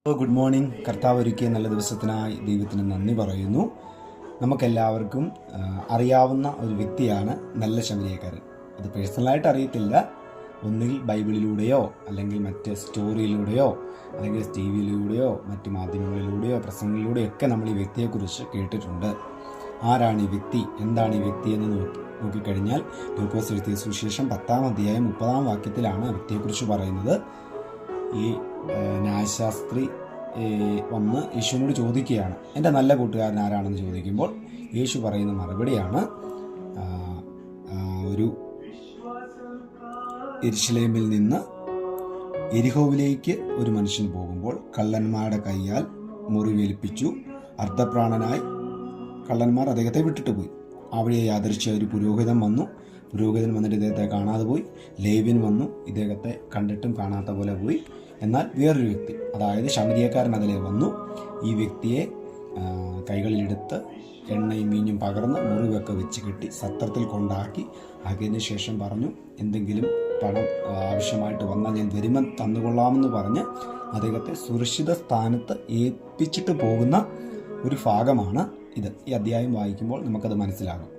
Good morning. കർത്താവ് ഒരുക്കിയ നല്ല ദിവസത്തിനായി ദൈവത്തിന് നന്ദി പറയുന്നു. നമുക്കെല്ലാവർക്കും അറിയാവുന്ന ഒരു വ്യക്തിയാണ് നല്ല ശമരിയക്കാരൻ. അത് പേഴ്സണലായിട്ട് അറിയത്തില്ല, ഒന്നുകിൽ ബൈബിളിലൂടെയോ അല്ലെങ്കിൽ മറ്റ് സ്റ്റോറിയിലൂടെയോ അല്ലെങ്കിൽ ടി വിയിലൂടെയോ മറ്റ് മാധ്യമങ്ങളിലൂടെയോ പ്രസംഗങ്ങളിലൂടെയോ ഒക്കെ നമ്മൾ ഈ വ്യക്തിയെക്കുറിച്ച് കേട്ടിട്ടുണ്ട്. ആരാണ് ഈ വ്യക്തി, എന്താണ് ഈ വ്യക്തി എന്ന് നോക്കിക്കഴിഞ്ഞാൽ ലൂക്കോസ് എഴുതിയ സുവിശേഷം 10-ാം അധ്യായം 30-ാം വാക്യത്തിലാണ് ആ വ്യക്തിയെക്കുറിച്ച് പറയുന്നത്. ഈ ന്യായശാസ്ത്രി വന്ന് യേശുവിനോട് ചോദിക്കുകയാണ്, എൻ്റെ നല്ല കൂട്ടുകാരൻ ആരാണെന്ന് ചോദിക്കുമ്പോൾ യേശു പറയുന്ന മറുപടിയാണ്, ഒരു യെരുശലേമിൽ നിന്ന് യെരിഹോവിലേക്ക് ഒരു മനുഷ്യൻ പോകുമ്പോൾ കള്ളന്മാരുടെ കൈയാൽ മുറിവേൽപ്പിച്ചു. അർദ്ധപ്രാണനായി കള്ളന്മാർ അദ്ദേഹത്തെ വിട്ടിട്ട് പോയി. അവിടെ യാദൃശ്ചികമായി ഒരു പുരോഹിതൻ വന്നു. പുരോഹിതൻ വന്നിട്ട് ഇദ്ദേഹത്തെ കാണാതെ പോയി. ലേവ്യൻ വന്നു, ഇദ്ദേഹത്തെ കണ്ടിട്ടും കാണാത്ത പോലെ പോയി. എന്നാൽ വേറൊരു വ്യക്തി, അതായത് ശമരിയക്കാരൻ അതിലെ വന്നു. ഈ വ്യക്തിയെ കൈകളിലെടുത്ത് എണ്ണയും മീഞ്ഞും പകർന്ന് മുറിവൊക്കെ വെച്ച് കെട്ടി സത്രത്തിൽ കൊണ്ടാക്കി അതിന് ശേഷം പറഞ്ഞു, എന്തെങ്കിലും പണം ആവശ്യമായിട്ട് വന്നാൽ ഞാൻ വരുമ്പോൾ തന്നുകൊള്ളാമെന്ന് പറഞ്ഞ് അദ്ദേഹത്തെ സുരക്ഷിത സ്ഥാനത്ത് ഏൽപ്പിച്ചിട്ട് പോകുന്ന ഒരു ഭാഗമാണ് ഇത്. ഈ അധ്യായം വായിക്കുമ്പോൾ നമുക്കത് മനസ്സിലാകും.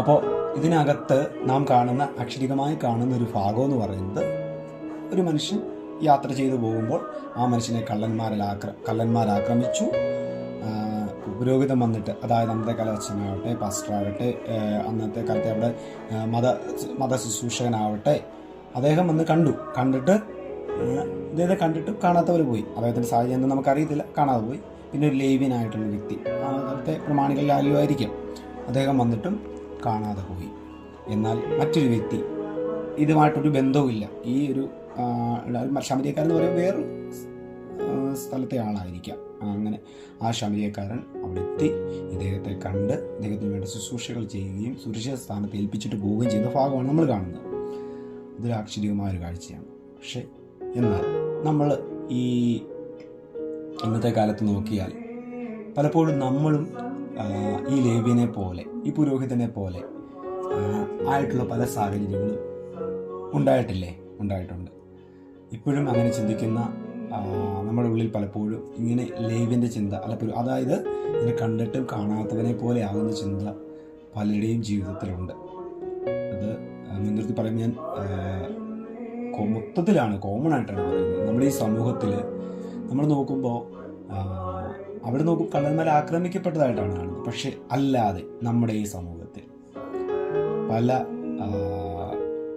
അപ്പോൾ ഇതിനകത്ത് നാം കാണുന്ന അക്ഷരികമായി കാണുന്ന ഒരു ഭാഗം എന്ന് പറയുന്നത്, ഒരു മനുഷ്യൻ യാത്ര ചെയ്തു പോകുമ്പോൾ ആ മനുഷ്യനെ കള്ളന്മാർ ആക്രമിച്ചു. പുരോഹിതൻ വന്നിട്ട്, അതായത് അന്നത്തെ കലാശനാവട്ടെ, പാസ്റ്ററാവട്ടെ, അന്നത്തെ കാലത്തെ അവിടെ മത ശുശ്രൂഷകനാവട്ടെ, അദ്ദേഹം വന്ന് കണ്ടിട്ട് ഇദ്ദേഹത്തെ കണ്ടിട്ട് കാണാത്തവർ പോയി. അദ്ദേഹത്തിൻ്റെ സാഹചര്യം ഒന്നും നമുക്കറിയത്തില്ല, കാണാതെ പോയി. പിന്നെ ഒരു ലേവ്യനായിട്ടുള്ള വ്യക്തി, അന്നത്തെ പ്രമാണികളിൽ ആയിരിക്കും, അദ്ദേഹം വന്നിട്ടും കാണാതെ പോയി. എന്നാൽ മറ്റൊരു വ്യക്തി, ഇതുമായിട്ടൊരു ബന്ധവുമില്ല, ഈ ഒരു ശമരിയക്കാരൻ എന്ന് പറയുമ്പോൾ വേറൊരു സ്ഥലത്തെ ആളായിരിക്കാം. അങ്ങനെ ആ ശമരിയക്കാരൻ അവിടെ എത്തി ഇദ്ദേഹത്തെ കണ്ട് ഇദ്ദേഹത്തിന് വേണ്ട ശുശ്രൂഷകൾ ചെയ്യുകയും സുരക്ഷിത സ്ഥാനത്ത് ഏൽപ്പിച്ചിട്ട് പോവുകയും ചെയ്യുന്ന ഭാഗമാണ് നമ്മൾ കാണുന്നത്. ഇതൊരു ആശ്ചര്യമായൊരു കാഴ്ചയാണ്. പക്ഷേ എന്നാൽ നമ്മൾ ഈ ഇന്നത്തെ കാലത്ത് നോക്കിയാൽ പലപ്പോഴും നമ്മളും ഈ ലേവ്യനെ പോലെ, ഈ പുരോഹിതനെ പോലെ ആയിട്ടുള്ള പല സാഹചര്യങ്ങളും ഉണ്ടായിട്ടുണ്ട്. ഇപ്പോഴും അങ്ങനെ ചിന്തിക്കുന്ന നമ്മുടെ ഉള്ളിൽ പലപ്പോഴും ഇങ്ങനെ ലേവ്യൻ്റെ ചിന്ത, അതായത് ഇതിനെ കണ്ടിട്ടും കാണാത്തവനെ പോലെ ആകുന്ന ചിന്ത പലരുടെയും ജീവിതത്തിലുണ്ട്. അത് മുൻനിർത്തി പറയുമ്പോൾ ഞാൻ മൊത്തത്തിലാണ്, കോമൺ ആയിട്ടാണ് പറയുന്നത്. നമ്മുടെ ഈ സമൂഹത്തിൽ നമ്മൾ നോക്കുമ്പോൾ അവിടെ കള്ളന്മാർ ആക്രമിക്കപ്പെട്ടതായിട്ടാണ് കാണുന്നത്. പക്ഷെ അല്ലാതെ നമ്മുടെ ഈ സമൂഹത്തിൽ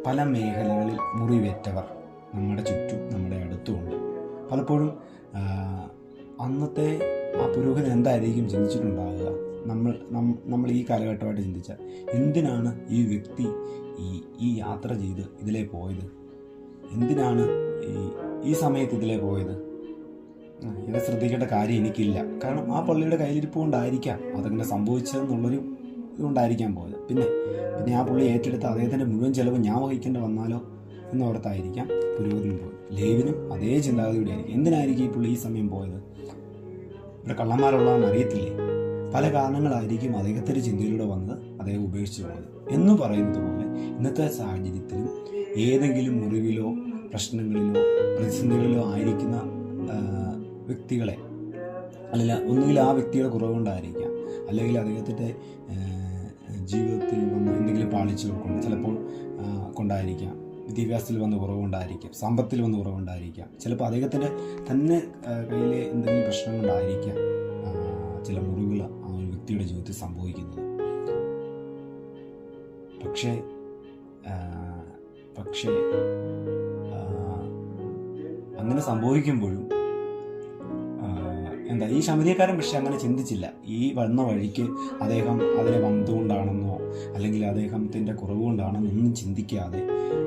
പല മേഖലകളിൽ മുറിവേറ്റവർ നമ്മുടെ ചുറ്റും, നമ്മുടെ അടുത്തുമുണ്ട്. പലപ്പോഴും അന്നത്തെ ആ പുരോഹിതൻ എന്തായിരിക്കും ചിന്തിച്ചിട്ടുണ്ടാവുക? നമ്മൾ ഈ കാലഘട്ടമായിട്ട് ചിന്തിച്ചാൽ, എന്തിനാണ് ഈ വ്യക്തി ഈ യാത്ര ചെയ്ത് ഇതിലേ പോയത്? എന്തിനാണ് ഈ സമയത്ത് ഇതിലേ പോയത്? ഇത് ശ്രദ്ധിക്കേണ്ട കാര്യം എനിക്കില്ല. കാരണം ആ പള്ളിയുടെ കയ്യിലിരിപ്പ് കൊണ്ടായിരിക്കാം അതങ്ങനെ സംഭവിച്ചതെന്നുള്ളൊരു ഇതുകൊണ്ടായിരിക്കാൻ പോയത്. പിന്നെ ആ പുള്ളി ഏറ്റെടുത്ത് അദ്ദേഹത്തിൻ്റെ മുഴുവൻ ചെലവ് ഞാൻ വഹിക്കേണ്ടി വന്നാലോ എന്നോർത്തായിരിക്കാം പുരോഹിതനും പോയത്. ലേവിനും അതേ ചിന്താഗതിയോടെ ആയിരിക്കും. എന്തിനായിരിക്കും ഈ പുള്ളി ഈ സമയം പോയത്? ഇവിടെ കള്ളന്മാരുള്ളതെന്ന് അറിയത്തില്ലേ? പല കാരണങ്ങളായിരിക്കും അദ്ദേഹത്തിൻ്റെ ചിന്തയിലൂടെ വന്നത് അദ്ദേഹം ഉപേക്ഷിച്ച് പോയത്. എന്ന് പറയുന്നത് പോലെ ഇന്നത്തെ സാഹചര്യത്തിലും ഏതെങ്കിലും മുറിവിലോ പ്രശ്നങ്ങളിലോ പ്രതിസന്ധികളിലോ ആയിരിക്കുന്ന വ്യക്തികളെ, അല്ലെങ്കിൽ ഒന്നുകിൽ ആ വ്യക്തിയുടെ കുറവുകൊണ്ടായിരിക്കാം, അല്ലെങ്കിൽ അദ്ദേഹത്തിൻ്റെ ജീവിതത്തിൽ വന്ന എന്തെങ്കിലും പാളിച്ചകൾ കൊണ്ട് ചിലപ്പോൾ കൊണ്ടായിരിക്കാം, വിദ്യാഭ്യാസത്തിൽ വന്ന കുറവുകൊണ്ടായിരിക്കാം, സമ്പത്തിൽ വന്ന കുറവുകൊണ്ടായിരിക്കാം, ചിലപ്പോൾ അദ്ദേഹത്തിൻ്റെ തന്നെ കയ്യിലെ എന്തെങ്കിലും പ്രശ്നം കൊണ്ടായിരിക്കാം ചില മുറിവുകൾ ആ ഒരു വ്യക്തിയുടെ ജീവിതത്തിൽ സംഭവിക്കുന്നത്. പക്ഷേ അങ്ങനെ സംഭവിക്കുമ്പോഴും ഈ ശമരിയക്കാരൻ പക്ഷെ അങ്ങനെ ചിന്തിച്ചില്ല. ഈ വന്ന വഴിക്ക് അദ്ദേഹം അതിനെ വന്നുകൊണ്ടാണെന്നോ അല്ലെങ്കിൽ അദ്ദേഹത്തിൻ്റെ കുറവുകൊണ്ടാണെന്നോ ഒന്നും ചിന്തിക്കാതെ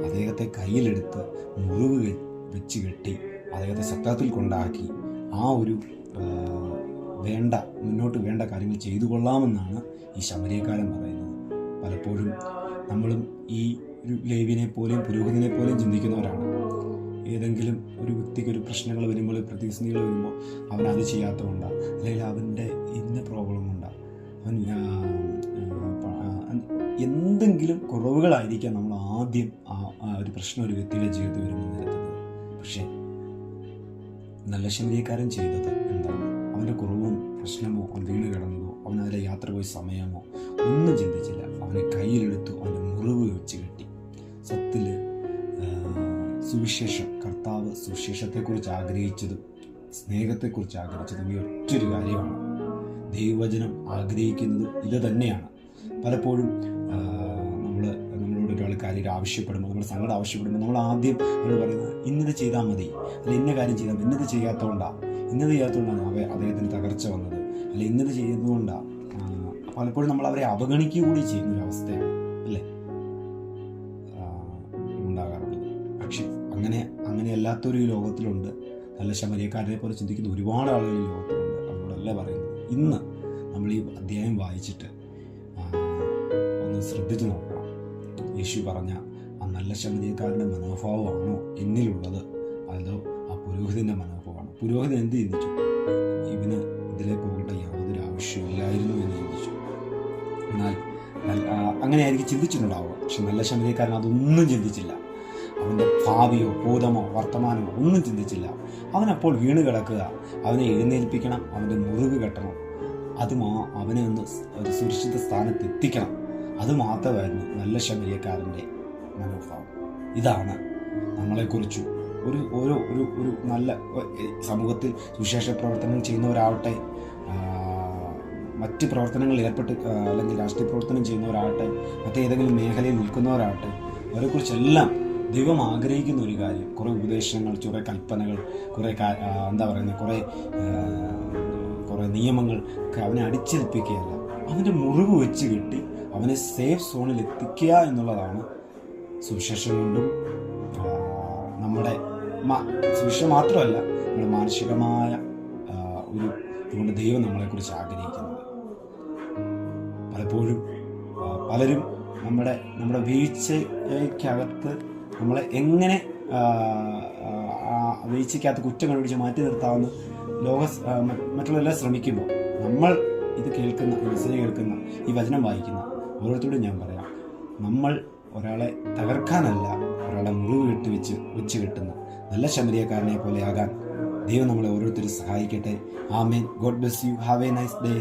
അദ്ദേഹത്തെ കയ്യിലെടുത്ത് മുറിവ് വെച്ച് കെട്ടി അദ്ദേഹത്തെ സത്രത്തിൽ കൊണ്ടാക്കി ആ ഒരു മുന്നോട്ട് വേണ്ട കാര്യങ്ങൾ ചെയ്തു കൊള്ളാമെന്നാണ് ഈ ശമരിയക്കാരൻ പറയുന്നത്. പലപ്പോഴും നമ്മളും ഈ ഒരു ലേവ്യനെ പോലെയും പുരോഹിതനെ പോലെയും ചിന്തിക്കുന്നവരാണ്. ഏതെങ്കിലും ഒരു വ്യക്തിക്ക് ഒരു പ്രശ്നങ്ങൾ വരുമ്പോൾ, പ്രതിസന്ധികൾ വരുമ്പോൾ അവനത് ചെയ്യാത്തതുകൊണ്ടാണ്, അല്ലെങ്കിൽ അവൻ്റെ ഇന്ന പ്രോബ്ലം കൊണ്ടാണ്, അവൻ എന്തെങ്കിലും കുറവുകളായിരിക്കാം നമ്മൾ ആദ്യം ഒരു പ്രശ്നം ഒരു വ്യക്തിയുടെ ജീവിതത്തിൽ വരുമ്പോൾ നിരത്തുന്നത്. പക്ഷേ നല്ല ശമരിയക്കാരൻ ചെയ്തത് എന്താണ്? അവൻ്റെ കുറവും പ്രശ്നമോ, അവൻ വീണ് കിടന്നതോ, അവൻ അതിലെ യാത്ര പോയ സമയമോ ഒന്നും ചിന്തിച്ചില്ല. അവനെ കയ്യിലെടുത്തു, അവൻ്റെ മുറിവ് വെച്ച് കെട്ടി. സത്തിൽ സുവിശേഷം, കർത്താവ് സുവിശേഷത്തെക്കുറിച്ച് ആഗ്രഹിച്ചതും സ്നേഹത്തെക്കുറിച്ച് ആഗ്രഹിച്ചതും ഈ ഒറ്റൊരു കാര്യമാണ്. ദൈവവചനം ആഗ്രഹിക്കുന്നതും ഇത് തന്നെയാണ്. പലപ്പോഴും നമ്മളോട് ഒരാൾ കാര്യം ആവശ്യപ്പെടുമ്പോൾ, നമ്മുടെ സങ്കടം ആവശ്യപ്പെടുമ്പോൾ നമ്മൾ ആദ്യം നമ്മൾ പറയുന്നത് ഇന്നത് ചെയ്താൽ മതി, അല്ല ഇന്ന കാര്യം ചെയ്താൽ ഇന്നത് ചെയ്യാത്തതുകൊണ്ടാണ് അദ്ദേഹത്തിന് തകർച്ച വന്നത്, അല്ല ഇന്നത് ചെയ്യുന്നതുകൊണ്ടാണ്. പലപ്പോഴും നമ്മൾ അവരെ അവഗണിക്കുക കൂടി ചെയ്യുന്നൊരവസ്ഥയാണ് അല്ലേ ഉണ്ടാകാറുള്ളത്. പക്ഷെ അങ്ങനെയല്ലാത്തൊരു ഈ ലോകത്തിലുണ്ട്. നല്ല ശമരിയക്കാരനെ പോലെ ചിന്തിക്കുന്ന ഒരുപാട് ആളുകൾ ഈ ലോകത്തിലുണ്ട്. അവരോടല്ല പറയുന്നത്. ഇന്ന് നമ്മൾ ഈ അധ്യായം വായിച്ചിട്ട് ഒന്ന് ശ്രദ്ധിച്ചു നോക്കണം. യേശു പറഞ്ഞ ആ നല്ല ശമരിയക്കാരൻ്റെ മനോഭാവമാണോ എന്നിലുള്ളത്, അതോ ആ പുരോഹിതൻ്റെ മനോഭാവമാണ്? പുരോഹിതൻ എന്ത് ചിന്തിച്ചു? ഇവന് ഇതിലെ പോകേണ്ട യാതൊരു ആവശ്യമില്ലായിരുന്നു എന്ന് ചിന്തിച്ചു. എന്നാൽ അങ്ങനെയായിരിക്കും ചിന്തിച്ചിട്ടുണ്ടാവുക. പക്ഷെ നല്ല ശമരിയക്കാരൻ അതൊന്നും ചിന്തിച്ചില്ല. അവൻ്റെ ഭാവിയോ ഭൂതമോ വർത്തമാനമോ ഒന്നും ചിന്തിച്ചില്ല. അവനപ്പോൾ വീണ് കിടക്കുക, അവനെ എഴുന്നേൽപ്പിക്കണം, അവൻ്റെ മുറിവ് കെട്ടണം, അവനെ ഒന്ന് ഒരു സുരക്ഷിത സ്ഥാനത്ത് എത്തിക്കണം. അതുമാത്രമായിരുന്നു നല്ല ശമരിയക്കാരൻ്റെ മനോഭാവം. ഇതാണ് നമ്മളെക്കുറിച്ചും ഒരു നല്ല സമൂഹത്തിൽ സുവിശേഷ പ്രവർത്തനം ചെയ്യുന്നവരാവട്ടെ, മറ്റ് പ്രവർത്തനങ്ങളിൽ അല്ലെങ്കിൽ രാഷ്ട്രീയ പ്രവർത്തനം ചെയ്യുന്നവരാകട്ടെ, മറ്റേതെങ്കിലും മേഖലയിൽ നിൽക്കുന്നവരാകട്ടെ, അവരെക്കുറിച്ചെല്ലാം ദൈവം ആഗ്രഹിക്കുന്ന ഒരു കാര്യം, കുറേ ഉപദേശങ്ങൾ, കുറേ കൽപ്പനകൾ, കുറേ നിയമങ്ങൾ അവനെ അടിച്ചേൽപ്പിക്കുകയല്ല, അവൻ്റെ മുറിവ് വെച്ച് കെട്ടി അവനെ സേഫ് സോണിൽ എത്തിക്കുക എന്നുള്ളതാണ് സുവിശേഷം കൊണ്ടും നമ്മുടെ സുവിശേഷം മാത്രമല്ല നമ്മുടെ മാനസികമായ ഇതുകൊണ്ട് ദൈവം നമ്മളെക്കുറിച്ച് ആഗ്രഹിക്കുന്നത്. പലപ്പോഴും പലരും നമ്മുടെ വീഴ്ചയ്ക്കകത്ത് നമ്മളെ എങ്ങനെ വീഴ്ചയ്ക്കകത്ത് കുറ്റം കണ്ടുപിടിച്ച് മാറ്റി നിർത്താമെന്ന് മറ്റുള്ളവരെല്ലാം ശ്രമിക്കുമ്പോൾ, നമ്മൾ ഇത് കേൾക്കുന്ന, മെസ്സേജ് കേൾക്കുന്ന, ഈ വചനം വായിക്കുന്ന ഓരോരുത്തരോടും ഞാൻ പറയാം, നമ്മൾ ഒരാളെ തകർക്കാനല്ല, ഒരാളെ മുറിവ് വെച്ച് കെട്ടുന്ന നല്ല ശമരിയക്കാരനെ പോലെ ആകാൻ ദൈവം നമ്മളെ ഓരോരുത്തരും സഹായിക്കട്ടെ. Amen. God bless you. Have a nice day.